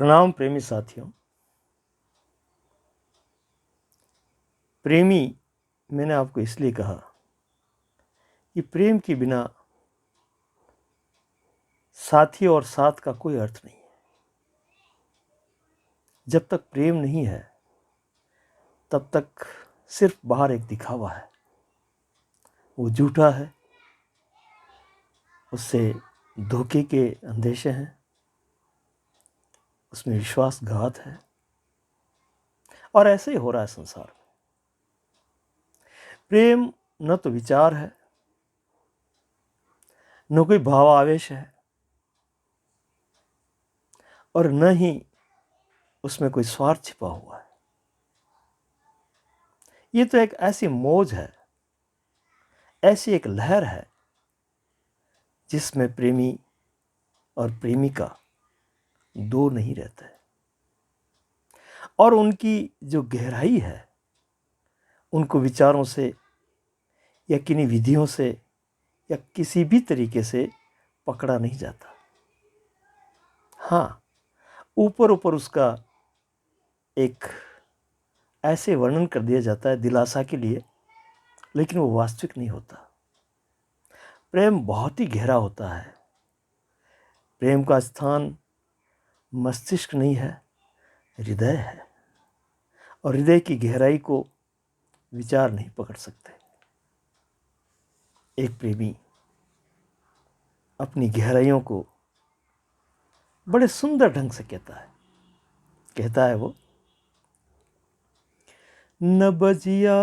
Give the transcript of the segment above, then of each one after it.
प्रणाम प्रेमी साथियों। प्रेमी मैंने आपको इसलिए कहा कि प्रेम के बिना साथी और साथ का कोई अर्थ नहीं है। जब तक प्रेम नहीं है तब तक सिर्फ बाहर एक दिखावा है, वो झूठा है, उससे धोखे के अंदेशे हैं, उसमें विश्वासघात है और ऐसे ही हो रहा है संसार में। प्रेम न तो विचार है, न कोई भाव आवेश है और न ही उसमें कोई स्वार्थ छिपा हुआ है। ये तो एक ऐसी मौज है, ऐसी एक लहर है जिसमें प्रेमी और प्रेमिका दूर नहीं रहते और उनकी जो गहराई है उनको विचारों से या किन्हीं विधियों से या किसी भी तरीके से पकड़ा नहीं जाता। हाँ, ऊपर ऊपर उसका एक ऐसे वर्णन कर दिया जाता है दिलासा के लिए, लेकिन वो वास्तविक नहीं होता। प्रेम बहुत ही गहरा होता है। प्रेम का स्थान मस्तिष्क नहीं है, हृदय है और हृदय की गहराई को विचार नहीं पकड़ सकते। एक प्रेमी अपनी गहराइयों को बड़े सुंदर ढंग से कहता है वो, न बजिया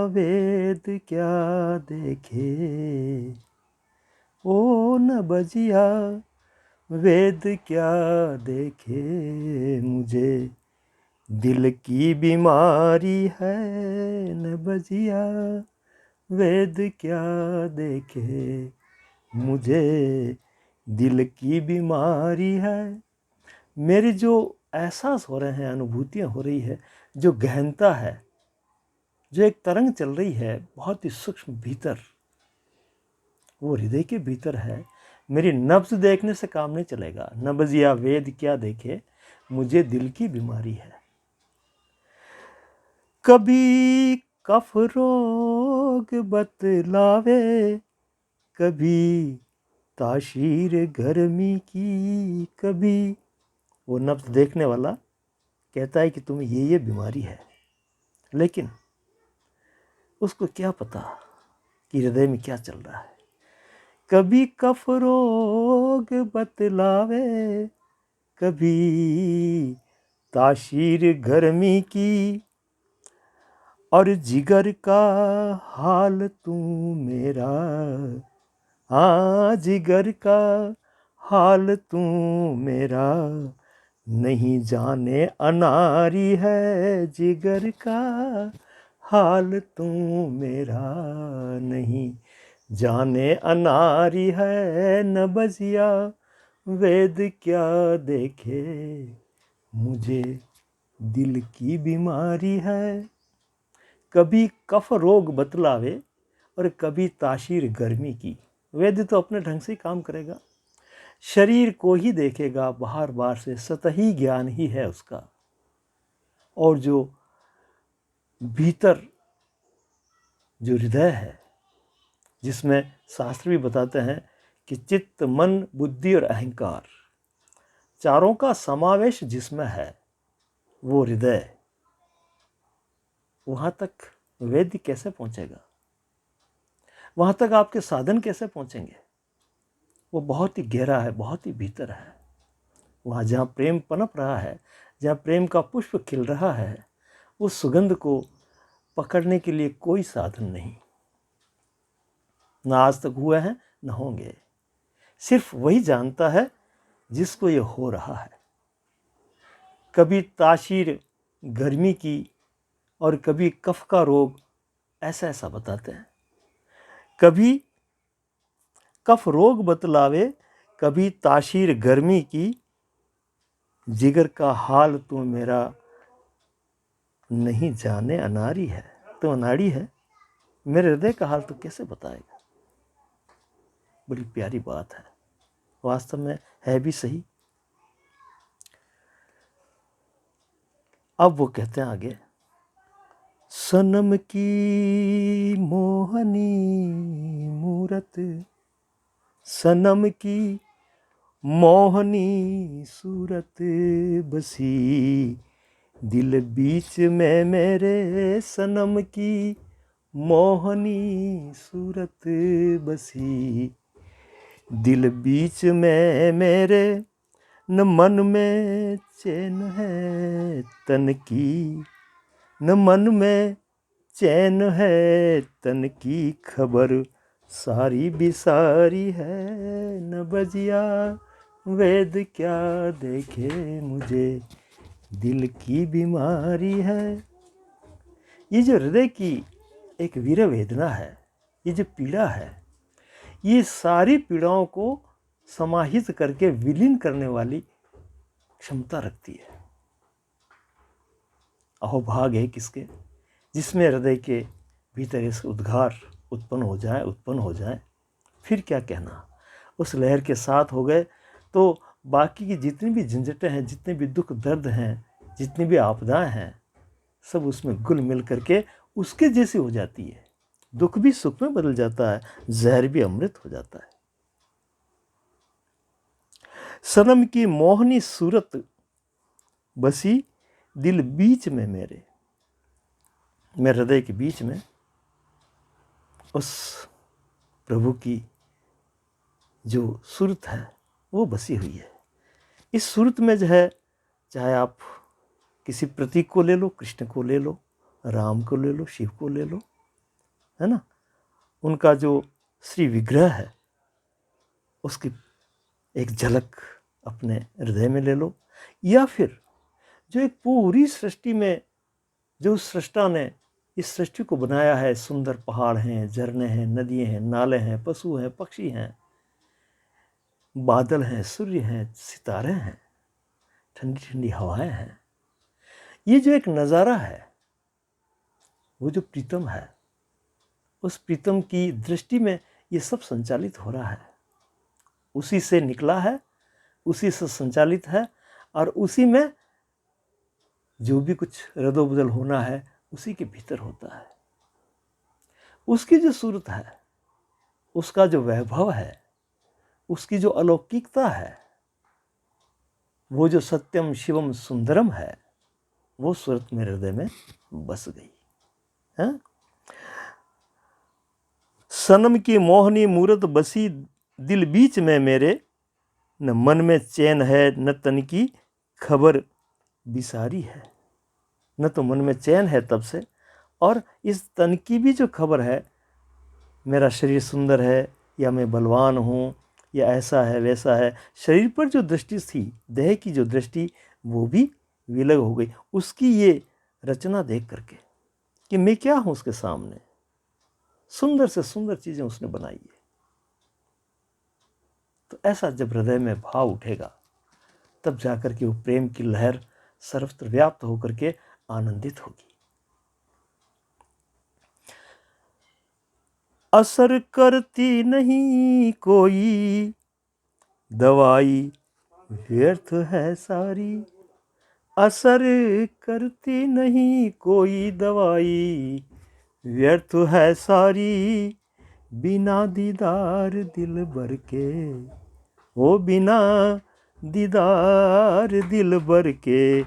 वेद क्या देखे, ओ न बजिया वेद क्या देखे, मुझे दिल की बीमारी है, न बजिया वेद क्या देखे, मुझे दिल की बीमारी है। मेरी जो एहसास हो रहे हैं, अनुभूतियाँ हो रही है, जो गहनता है, जो एक तरंग चल रही है बहुत ही सूक्ष्म भीतर, वो हृदय के भीतर है। मेरी नब्ज़ देखने से काम नहीं चलेगा। नब्ज़ या वेद क्या देखे, मुझे दिल की बीमारी है। कभी कफ रोग बतलावे, कभी ताशीर गर्मी की, कभी वो नब्ज़ देखने वाला कहता है कि तुम्हें ये बीमारी है, लेकिन उसको क्या पता कि हृदय में क्या चल रहा है। कभी कफ रोग बतलावे, कभी ताशीर गर्मी की, और जिगर का हाल तू मेरा, हाँ जिगर का हाल तू मेरा, नहीं जाने अनारी है, जिगर का हाल तू मेरा, नहीं जाने अनारी है, न बजिया वेद क्या देखे, मुझे दिल की बीमारी है। कभी कफ रोग बतलावे और कभी ताशीर गर्मी की। वेद तो अपने ढंग से काम करेगा, शरीर को ही देखेगा, बाहर बाहर से सतही ज्ञान ही है उसका, और जो भीतर जो हृदय है, जिसमें शास्त्र भी बताते हैं कि चित्त मन बुद्धि और अहंकार चारों का समावेश जिसमें है, वो हृदय, वहाँ तक वेद कैसे पहुँचेगा, वहाँ तक आपके साधन कैसे पहुँचेंगे। वो बहुत ही गहरा है, बहुत ही भीतर है। वहाँ जहाँ प्रेम पनप रहा है, जहाँ प्रेम का पुष्प खिल रहा है, उस सुगंध को पकड़ने के लिए कोई साधन नहीं, ना आज तक हुए हैं न होंगे। सिर्फ वही जानता है जिसको ये हो रहा है। कभी ताशीर गर्मी की और कभी कफ का रोग, ऐसा ऐसा बताते हैं। कभी कफ रोग बतलावे, कभी ताशीर गर्मी की, जिगर का हाल तू मेरा, नहीं जाने अनारी है। तो अनाड़ी है, मेरे हृदय का हाल तो कैसे बताएगा। बड़ी प्यारी बात है, वास्तव में है भी सही। अब वो कहते हैं आगे, सनम की मोहनी मूरत, सनम की मोहनी सूरत बसी दिल बीच में मेरे, सनम की मोहनी सूरत बसी दिल बीच में मेरे, न मन में चैन है तन की, न मन में चैन है तन की, खबर सारी बिसारी है, न बजिया वेद क्या देखे मुझे, दिल की बीमारी है। ये जो हृदय की एक वीर वेदना है, ये जो पीड़ा है, ये सारी पीड़ाओं को समाहित करके विलीन करने वाली क्षमता रखती है। अहोभाग है किसके, जिसमें हृदय के भीतर इस उद्गार उत्पन्न हो जाए। फिर क्या कहना, उस लहर के साथ हो गए तो बाकी की जितनी भी झंझटें हैं, जितने भी दुख दर्द हैं, जितनी भी आपदाएं हैं, सब उसमें घुल मिल करके उसके जैसी हो जाती है। दुख भी सुख में बदल जाता है, जहर भी अमृत हो जाता है। सनम की मोहनी सूरत बसी दिल बीच में मेरे हृदय के बीच में उस प्रभु की जो सूरत है वो बसी हुई है। इस सूरत में जो है, चाहे आप किसी प्रतीक को ले लो, कृष्ण को ले लो, राम को ले लो, शिव को ले लो, है ना, उनका जो श्री विग्रह है उसकी एक झलक अपने हृदय में ले लो, या फिर जो एक पूरी सृष्टि में जो सृष्टा ने इस सृष्टि को बनाया है, सुंदर पहाड़ हैं, झरने हैं, नदियाँ हैं, नाले हैं, पशु हैं, पक्षी हैं, बादल हैं, सूर्य हैं, सितारे हैं, ठंडी ठंडी हवाएं हैं, ये जो एक नज़ारा है, वो जो प्रीतम है, उस प्रीतम की दृष्टि में ये सब संचालित हो रहा है, उसी से निकला है, उसी से संचालित है, और उसी में जो भी कुछ रदोबदल होना है उसी के भीतर होता है। उसकी जो सूरत है, उसका जो वैभव है, उसकी जो अलौकिकता है, वो जो सत्यम शिवम सुंदरम है, वो सूरत मेरे हृदय में बस गई है। सनम की मोहनी मूरत बसी दिल बीच में मेरे, न मन में चैन है न तन की, खबर बिसारी है। न तो मन में चैन है तब से, और इस तन की भी जो खबर है, मेरा शरीर सुंदर है या मैं बलवान हूँ या ऐसा है वैसा है, शरीर पर जो दृष्टि थी, देह की जो दृष्टि, वो भी विलग हो गई उसकी ये रचना देख करके कि मैं क्या हूँ उसके सामने। सुंदर से सुंदर चीज़ें उसने बनाई है। तो ऐसा जब हृदय में भाव उठेगा, तब जाकर के वो प्रेम की लहर सर्वत्र व्याप्त होकर के आनंदित होगी। असर करती नहीं कोई दवाई, व्यर्थ है सारी। असर करती नहीं कोई दवाई, व्यर्थ है सारी। बिना दीदार दिल भर के, ओ बिना दीदार दिल भर के,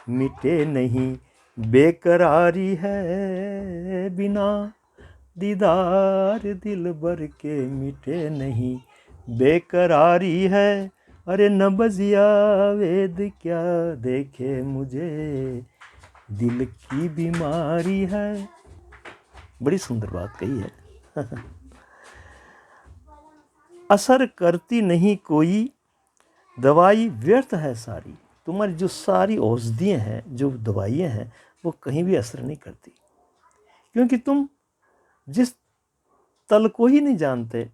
मिटे नहीं बेकरारी है। बिना दीदार दिल भर के, मिटे नहीं बेकरारी है। अरे न बजिया वेद क्या देखे मुझे, दिल की बीमारी है। बड़ी सुंदर बात कही है। असर करती नहीं कोई दवाई, व्यर्थ है सारी। तुम्हारी जो सारी औषधियाँ हैं, जो दवाइयाँ हैं, वो कहीं भी असर नहीं करती, क्योंकि तुम जिस तल को ही नहीं जानते,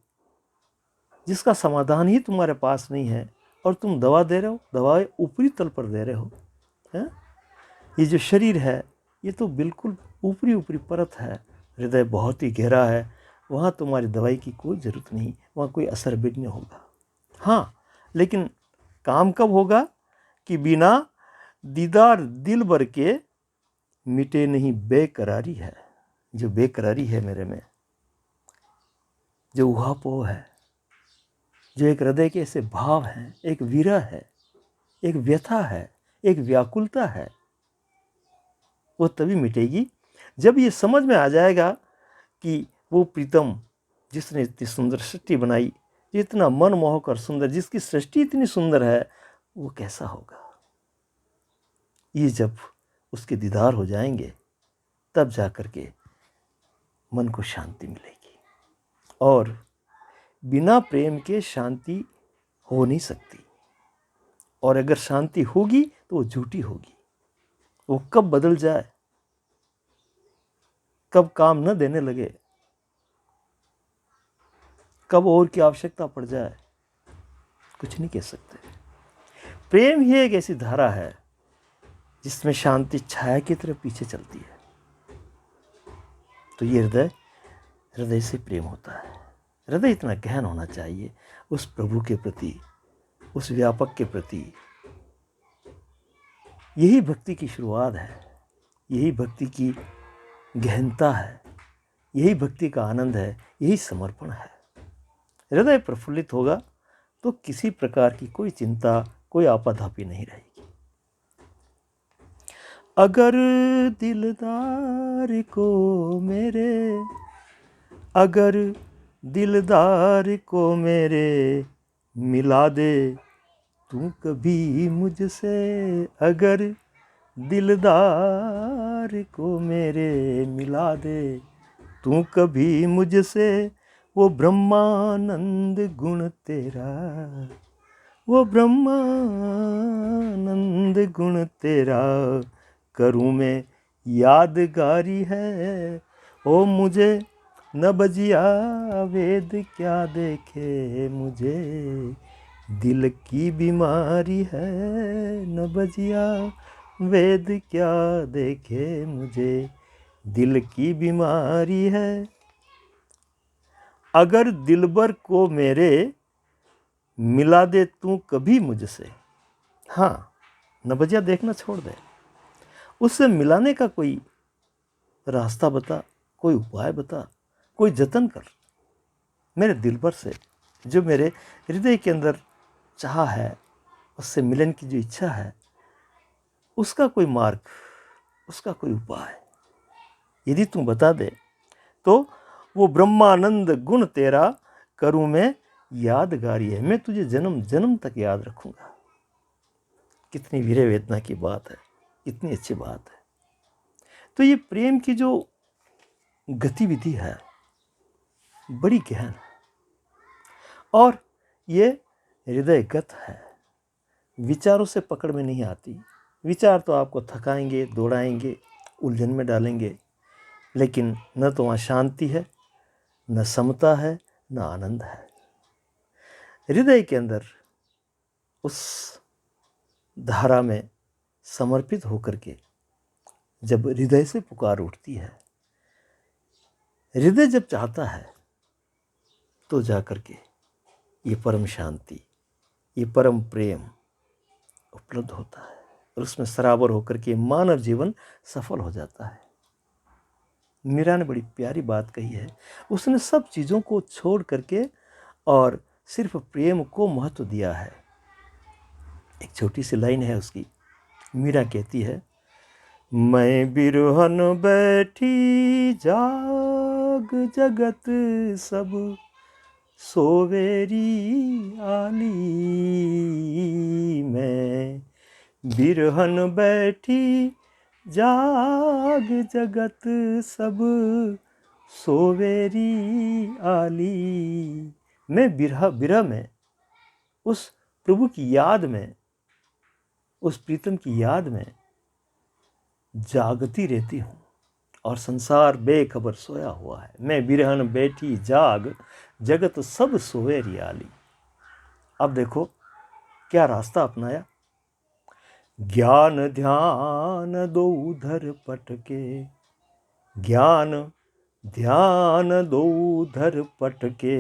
जिसका समाधान ही तुम्हारे पास नहीं है, और तुम दवा दे रहे हो, दवाएं ऊपरी तल पर दे रहे हो, हैं? ये जो शरीर है, ये तो बिल्कुल ऊपरी ऊपरी परत है, हृदय बहुत ही गहरा है, वहाँ तुम्हारी दवाई की कोई ज़रूरत नहीं, वहाँ कोई असर भी नहीं होगा। हाँ, लेकिन काम कब होगा कि बिना दीदार दिल भर के, मिटे नहीं बेकरारी है। जो बेकरारी है मेरे में, जो ऊहापोह है, जो एक हृदय के ऐसे भाव हैं, एक विरह है, एक व्यथा है, एक व्याकुलता है, वो तभी मिटेगी जब ये समझ में आ जाएगा कि वो प्रीतम जिसने इतनी सुंदर सृष्टि बनाई, इतना मनमोहक और सुंदर, जिसकी सृष्टि इतनी सुंदर है, वो कैसा होगा। ये जब उसके दीदार हो जाएंगे तब जा कर के मन को शांति मिलेगी। और बिना प्रेम के शांति हो नहीं सकती, और अगर शांति होगी तो वो झूठी होगी। वो कब बदल जाए, कब काम न देने लगे, कब और की आवश्यकता पड़ जाए, कुछ नहीं कह सकते। प्रेम ही एक ऐसी धारा है जिसमें शांति छाया की तरह पीछे चलती है। तो ये हृदय से प्रेम होता है। हृदय इतना गहन होना चाहिए उस प्रभु के प्रति, उस व्यापक के प्रति। यही भक्ति की शुरुआत है, यही भक्ति की गहनता है, यही भक्ति का आनंद है, यही समर्पण है। हृदय प्रफुल्लित होगा तो किसी प्रकार की कोई चिंता, कोई आपाधापी नहीं रहेगी। अगर दिलदार को मेरे, अगर दिलदार को मेरे मिला दे तू कभी मुझसे, अगर दिलदार को मेरे मिला दे तू कभी मुझसे, वो ब्रह्मानंद गुण तेरा, वो ब्रह्मानंद गुण तेरा करूँ मैं यादगारी है। ओ मुझे न बजिया वेद क्या देखे, मुझे दिल की बीमारी है। न बजिया वेद क्या देखे, मुझे दिल की बीमारी है। अगर दिलबर को मेरे मिला दे तू कभी मुझसे, हाँ, न बजिया देखना छोड़ दे, उससे मिलाने का कोई रास्ता बता, कोई उपाय बता, कोई जतन कर। मेरे दिलबर से, जो मेरे हृदय के अंदर चाह है, उससे मिलन की जो इच्छा है, उसका कोई मार्ग, उसका कोई उपाय यदि तू बता दे तो वो ब्रह्मानंद गुण तेरा करूँ मैं यादगारी है। मैं तुझे जन्म जन्म तक याद रखूँगा। कितनी वीर वेदना की बात है, कितनी अच्छी बात है। तो ये प्रेम की जो गतिविधि है बड़ी गहन है, और ये हृदयगत है, विचारों से पकड़ में नहीं आती। विचार तो आपको थकाएंगे, दौड़ाएंगे, उलझन में डालेंगे, लेकिन न तो वहाँ शांति है, न समता है, न आनंद है। हृदय के अंदर उस धारा में समर्पित होकर के जब हृदय से पुकार उठती है, हृदय जब चाहता है तो जाकर के ये परम शांति, ये परम प्रेम उपलब्ध होता है, और उसमें सराबर होकर के मानव जीवन सफल हो जाता है। मीरा ने बड़ी प्यारी बात कही है। उसने सब चीज़ों को छोड़ करके और सिर्फ प्रेम को महत्व दिया है। एक छोटी सी लाइन है उसकी। मीरा कहती है, मैं बिरहन बैठी जाग जगत सब सोवेरी आली, मैं बिरहन बैठी जाग जगत सब सोवेरी आली। मैं बिरह में, उस प्रभु की याद में, उस प्रीतम की याद में जागती रहती हूँ, और संसार बेखबर सोया हुआ है। मैं बिरहन बैठी जाग जगत सब सोए रियाली। अब देखो क्या रास्ता अपनाया। ज्ञान ध्यान दो उधर पटके, ज्ञान ध्यान दो उधर पटके,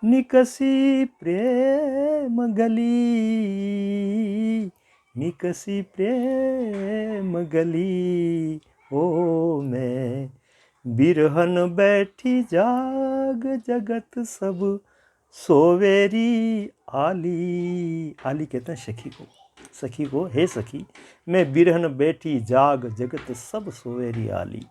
निकसी प्रेम गली, निकसी प्रेम गली, हो मैं बिरहन बैठी जाग जगत सब सोवेरी आली। आली कहते हैं सखी को। सखी को, हे सखी मैं बिरहन बैठी जाग जगत सब सोवेरी आली।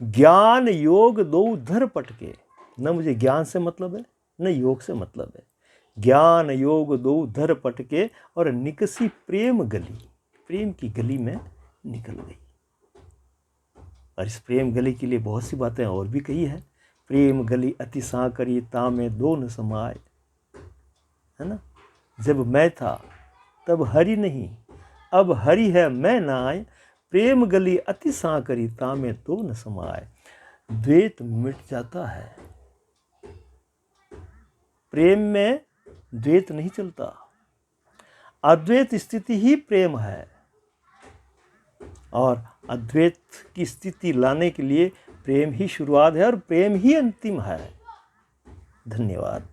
ज्ञान योग दो धर पटके, न मुझे ज्ञान से मतलब है न योग से मतलब है। ज्ञान योग दो धर पटके और निकसी प्रेम गली, प्रेम की गली में निकल गई। और इस प्रेम गली के लिए बहुत सी बातें और भी कही है। प्रेम गली अति सांकरी तामे दो न समाए, है ना। जब मैं था तब हरि नहीं, अब हरि है मैं ना आए। प्रेम गली अति सांकरी तामे दो न समाए। द्वैत मिट जाता है, प्रेम में द्वैत नहीं चलता। अद्वैत स्थिति ही प्रेम है, और अद्वैत की स्थिति लाने के लिए प्रेम ही शुरुआत है और प्रेम ही अंतिम है। धन्यवाद।